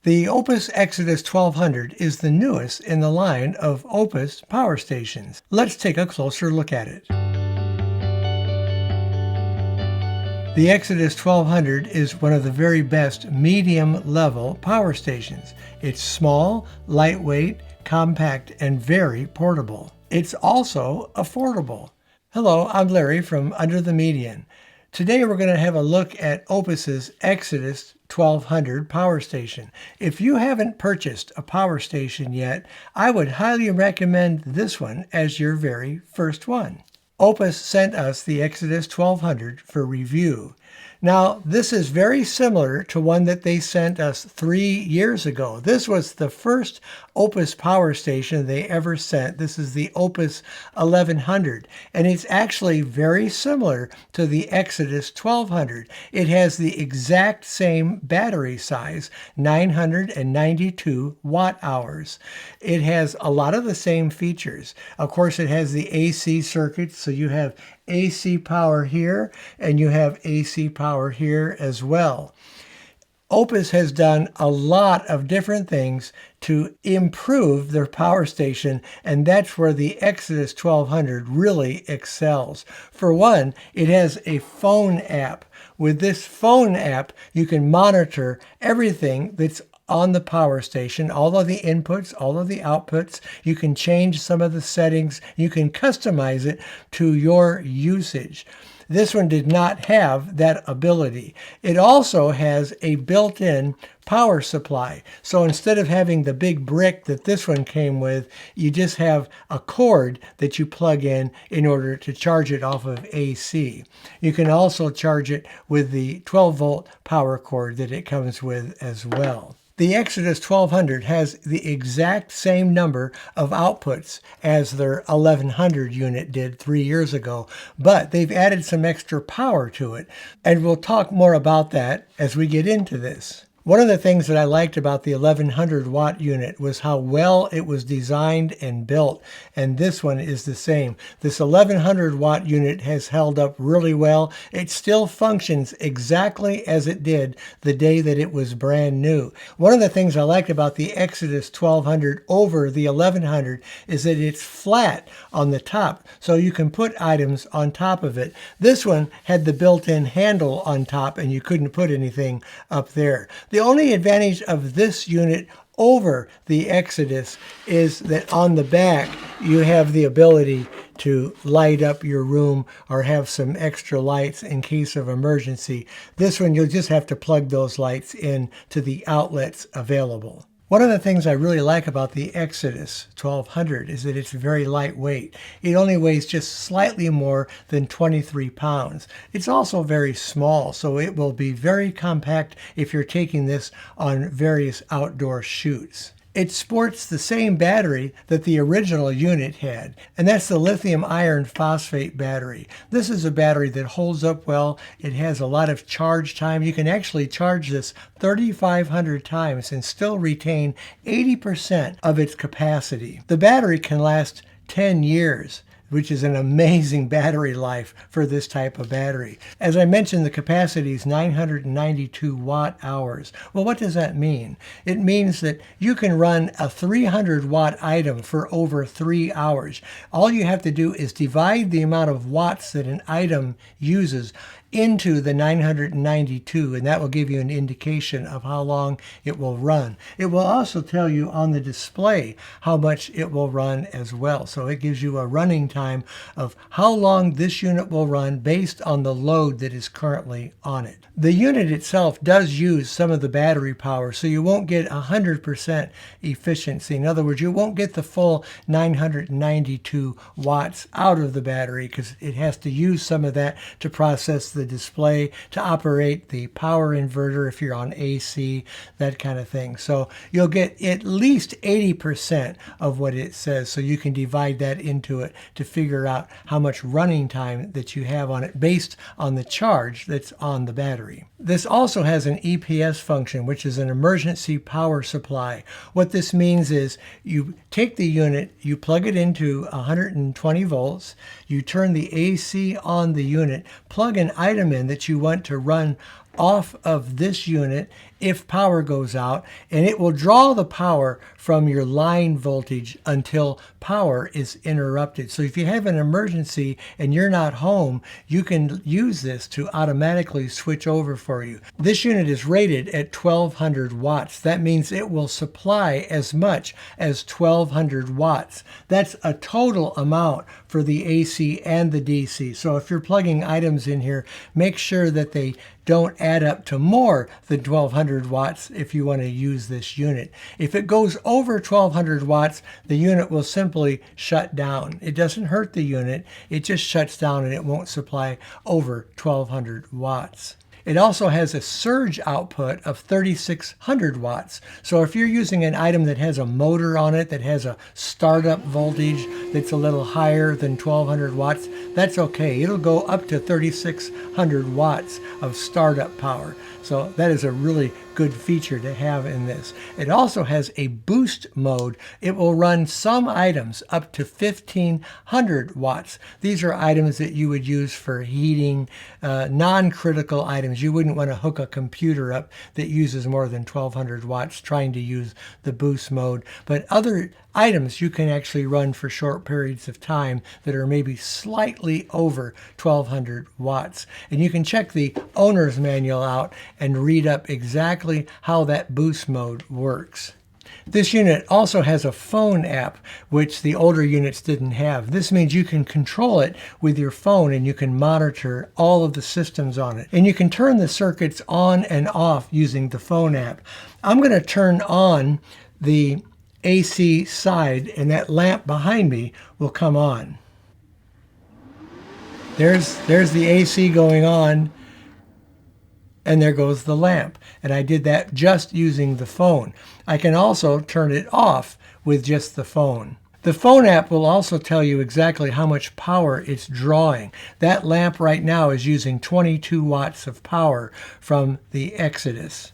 The Oupes Exodus 1200 is the newest in the line of Oupes power stations. Let's take a closer look at it. The Exodus 1200 is one of the very best medium-level power stations. It's small, lightweight, compact, and very portable. It's also affordable. Hello, I'm Larry from Under the Median. Today we're going to have a look at Oupes' Exodus 1200 power station. If you haven't purchased a power station yet, I would highly recommend this one as your very first one. Oupes sent us the Exodus 1200 for review. Now, this is very similar to one that they sent us 3 years ago. This was the first Oupes power station they ever sent. This is the Oupes 1100, and it's actually very similar to the Exodus 1200. It has the exact same battery size, 992 watt hours. It has a lot of the same features. Of course, it has the AC circuits, so you have AC power here, and you have AC power here as well. Oupes has done a lot of different things to improve their power station, and that's where the Exodus 1200 really excels. For one, it has a phone app. With this phone app, you can monitor everything that's on the power station, all of the inputs, all of the outputs. You can change some of the settings. You can customize it to your usage. This one did not have that ability. It also has a built-in power supply. So instead of having the big brick that this one came with, you just have a cord that you plug in order to charge it off of AC. You can also charge it with the 12-volt power cord that it comes with as well. The Exodus 1200 has the exact same number of outputs as their 1100 unit did 3 years ago, but they've added some extra power to it, and we'll talk more about that as we get into this. One of the things that I liked about the 1100 watt unit was how well it was designed and built, and this one is the same. This 1100 watt unit has held up really well. It still functions exactly as it did the day that it was brand new. One of the things I liked about the Exodus 1200 over the 1100 is that it's flat on the top, so you can put items on top of it. This one had the built-in handle on top, and you couldn't put anything up there. The only advantage of this unit over the Exodus is that on the back you have the ability to light up your room or have some extra lights in case of emergency. This one you'll just have to plug those lights in to the outlets available. One of the things I really like about the Exodus 1200 is that it's very lightweight. It only weighs just slightly more than 23 pounds. It's also very small, so it will be very compact if you're taking this on various outdoor shoots. It sports the same battery that the original unit had, and that's the lithium iron phosphate battery. This is a battery that holds up well. It has a lot of charge time. You can actually charge this 3,500 times and still retain 80% of its capacity. The battery can last 10 years. Which is an amazing battery life for this type of battery. As I mentioned, the capacity is 992 watt hours. Well, what does that mean? It means that you can run a 300 watt item for over 3 hours. All you have to do is divide the amount of watts that an item uses into the 992, and that will give you an indication of how long it will run. It will also tell you on the display how much it will run as well. So it gives you a running time of how long this unit will run based on the load that is currently on it. The unit itself does use some of the battery power, so you won't get 100% efficiency. In other words, you won't get the full 992 watts out of the battery because it has to use some of that to process the display, to operate the power inverter if you're on AC, that kind of thing. So you'll get at least 80% of what it says, so you can divide that into it to figure out how much running time that you have on it based on the charge that's on the battery. This also has an EPS function, which is an emergency power supply. What this means is you take the unit, you plug it into 120 volts, you turn the AC on the unit, plug an item in that you want to run off of this unit, if power goes out, and it will draw the power from your line voltage until power is interrupted. So if you have an emergency and you're not home, you can use this to automatically switch over for you. This unit is rated at 1200 watts. That means it will supply as much as 1200 watts. That's a total amount for the AC and the DC. So if you're plugging items in here, make sure that they don't add up to more than 1200 watts if you want to use this unit. If it goes over 1200 watts, the unit will simply shut down. It doesn't hurt the unit, it just shuts down and it won't supply over 1200 watts. It also has a surge output of 3600 watts. So if you're using an item that has a motor on it, that has a startup voltage that's a little higher than 1200 watts, that's okay. It'll go up to 3600 watts of startup power. So that is a really good feature to have in this. It also has a boost mode. It will run some items up to 1500 watts. These are items that you would use for heating, non-critical items. You wouldn't want to hook a computer up that uses more than 1200 watts trying to use the boost mode. But other items you can actually run for short periods of time that are maybe slightly over 1200 watts. And you can check the owner's manual out and read up exactly how that boost mode works. This unit also has a phone app, which the older units didn't have. This means you can control it with your phone and you can monitor all of the systems on it. And you can turn the circuits on and off using the phone app. I'm going to turn on the AC side and that lamp behind me will come on. There's the AC going on, and there goes the lamp. And I did that just using the phone. I can also turn it off with just the phone. The phone app will also tell you exactly how much power it's drawing. That lamp right now is using 22 watts of power from the Exodus.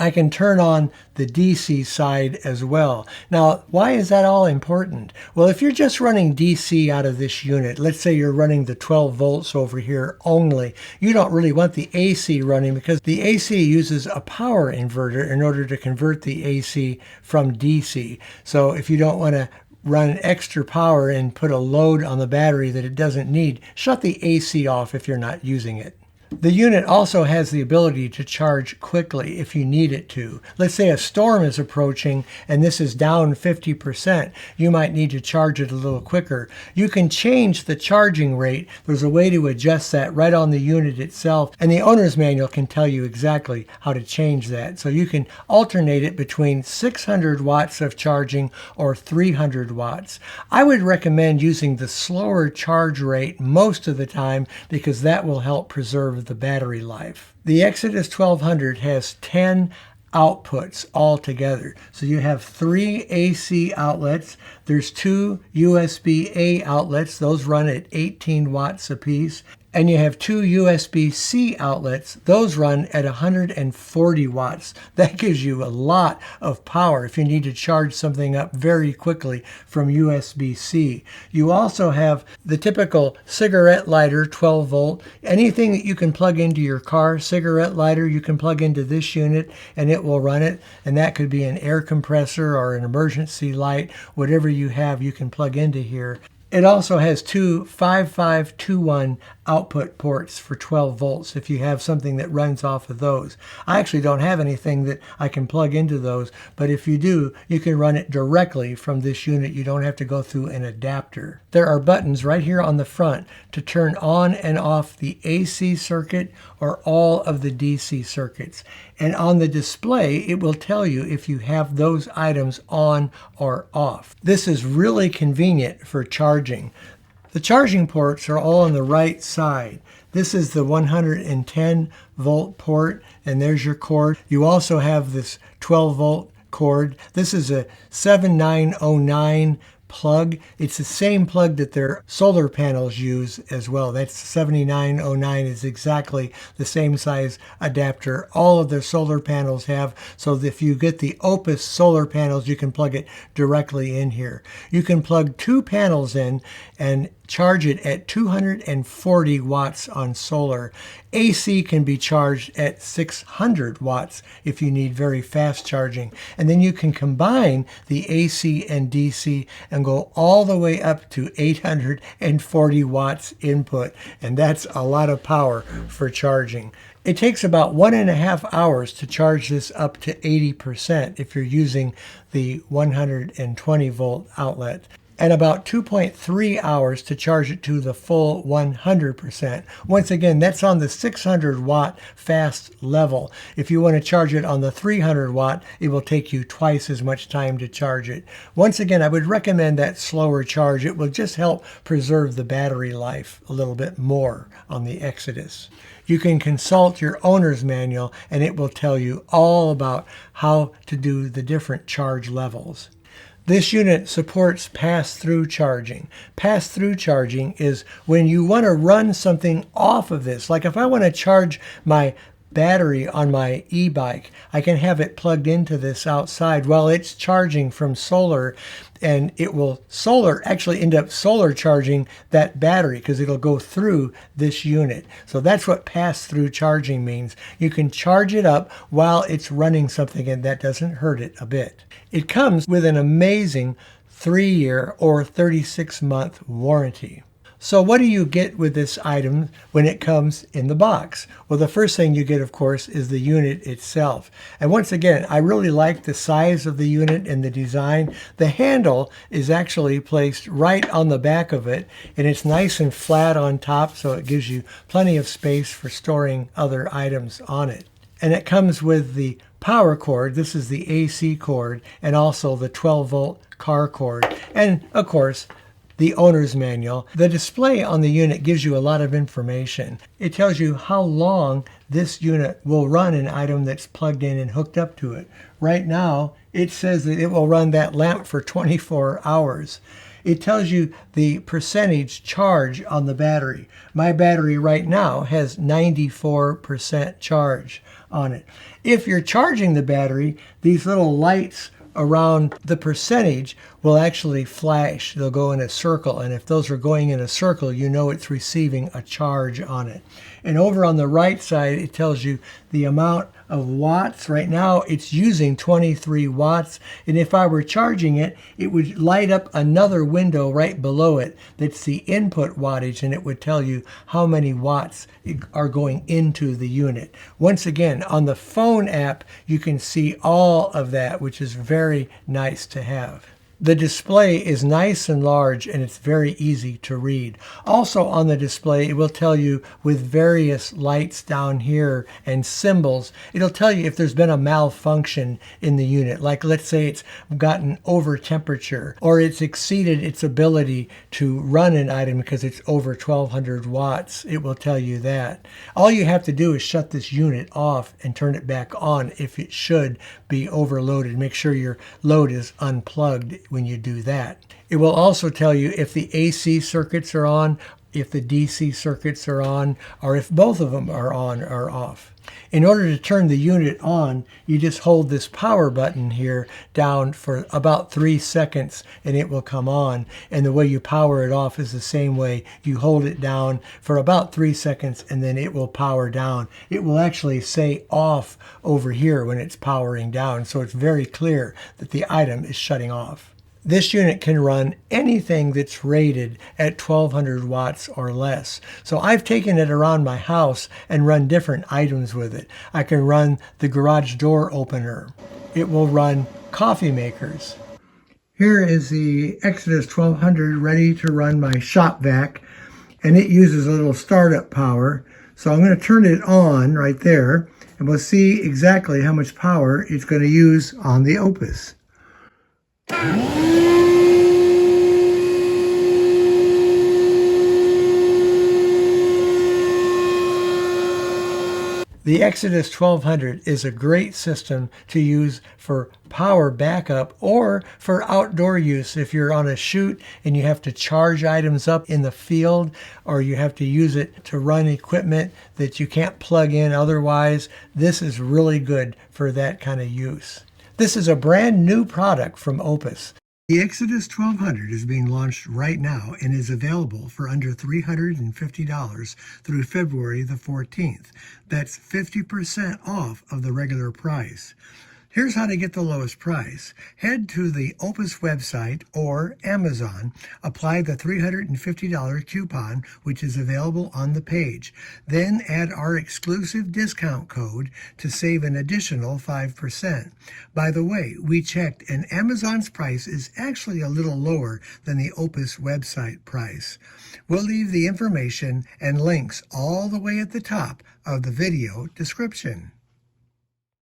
I can turn on the DC side as well. Now, why is that all important? Well, if you're just running DC out of this unit, let's say you're running the 12 volts over here only, you don't really want the AC running because the AC uses a power inverter in order to convert the AC from DC. So if you don't want to run extra power and put a load on the battery that it doesn't need, shut the AC off if you're not using it. The unit also has the ability to charge quickly if you need it to. Let's say a storm is approaching and this is down 50%. You might need to charge it a little quicker. You can change the charging rate. There's a way to adjust that right on the unit itself, and the owner's manual can tell you exactly how to change that. So you can alternate it between 600 watts of charging or 300 watts. I would recommend using the slower charge rate most of the time because that will help preserve the battery life. The Exodus1200 has 10 outputs altogether. So you have 3 AC outlets. There's 2 USB-A outlets. Those run at 18 watts apiece. And you have 2 USB-C outlets. Those run at 140 watts. That gives you a lot of power if you need to charge something up very quickly from USB-C. You also have the typical cigarette lighter, 12 volt. Anything that you can plug into your car, cigarette lighter, you can plug into this unit and it will run it. And that could be an air compressor or an emergency light. Whatever you have, you can plug into here. It also has 2 5521 output ports for 12 volts if you have something that runs off of those. I actually don't have anything that I can plug into those, but if you do, you can run it directly from this unit. You don't have to go through an adapter. There are buttons right here on the front to turn on and off the AC circuit or all of the DC circuits. And on the display, it will tell you if you have those items on or off. This is really convenient for charging. The charging ports are all on the right side. This is the 110 volt port, and there's your cord. You also have this 12 volt cord. This is a 7909 plug. It's the same plug that their solar panels use as well. That's 7909 is exactly the same size adapter all of their solar panels have. So if you get the Oupes solar panels, you can plug it directly in here. You can plug 2 panels in, and charge it at 240 watts on solar. AC can be charged at 600 watts if you need very fast charging. And then you can combine the AC and DC and go all the way up to 840 watts input. And that's a lot of power for charging. It takes about 1.5 hours to charge this up to 80% if you're using the 120 volt outlet, and about 2.3 hours to charge it to the full 100%. Once again, that's on the 600 watt fast level. If you want to charge it on the 300 watt, it will take you twice as much time to charge it. Once again, I would recommend that slower charge. It will just help preserve the battery life a little bit more on the Exodus. You can consult your owner's manual and it will tell you all about how to do the different charge levels. This unit supports pass-through charging. Pass-through charging is when you want to run something off of this. Like if I want to charge my battery on my e-bike, I can have it plugged into this outside while it's charging from solar, and it will actually end up solar charging that battery because it'll go through this unit. So that's what pass-through charging means. You can charge it up while it's running something, and that doesn't hurt it a bit. It comes with an amazing 3-year or 36-month warranty. So what do you get with this item when it comes in the box? Well, the first thing you get, of course, is the unit itself. And once again, I really like the size of the unit and the design. The handle is actually placed right on the back of it, and it's nice and flat on top, so it gives you plenty of space for storing other items on it. And it comes with the power cord. This is the AC cord, and also the 12-volt car cord. And, of course, the owner's manual. The display on the unit gives you a lot of information. It tells you how long this unit will run an item that's plugged in and hooked up to it. Right now, it says that it will run that lamp for 24 hours. It tells you the percentage charge on the battery. My battery right now has 94% charge on it. If you're charging the battery, these little lights around the percentage will actually flash. They'll go in a circle, and if those are going in a circle, you know it's receiving a charge on it. And over on the right side, it tells you the amount of watts. Right now, it's using 23 watts, and if I were charging it, it would light up another window right below it that's the input wattage, and it would tell you how many watts are going into the unit. Once again, on the phone app, you can see all of that, which is very nice to have. The display is nice and large, and it's very easy to read. Also on the display, it will tell you with various lights down here and symbols, it'll tell you if there's been a malfunction in the unit. Like let's say it's gotten over temperature, or it's exceeded its ability to run an item because it's over 1200 watts. It will tell you that. All you have to do is shut this unit off and turn it back on if it should be overloaded. Make sure your load is unplugged when you do that. It will also tell you if the AC circuits are on, if the DC circuits are on, or if both of them are on or off. In order to turn the unit on, you just hold this power button here down for about 3 seconds and it will come on. And the way you power it off is the same way. You hold it down for about 3 seconds and then it will power down. It will actually say off over here when it's powering down, so it's very clear that the item is shutting off. This unit can run anything that's rated at 1200 watts or less. So I've taken it around my house and run different items with it. I can run the garage door opener. It will run coffee makers. Here is the Exodus1200 ready to run my shop vac, and it uses a little startup power. So I'm going to turn it on right there, and we'll see exactly how much power it's going to use on the Oupes. The Exodus1200 is a great system to use for power backup or for outdoor use. If you're on a shoot and you have to charge items up in the field, or you have to use it to run equipment that you can't plug in otherwise, this is really good for that kind of use. This is a brand new product from Oupes. The Exodus 1200 is being launched right now and is available for under $350 through February the 14th. That's 50% off of the regular price. Here's how to get the lowest price. Head to the Oupes website or Amazon. Apply the $350 coupon, which is available on the page. Then add our exclusive discount code to save an additional 5%. By the way, we checked and Amazon's price is actually a little lower than the Oupes website price. We'll leave the information and links all the way at the top of the video description.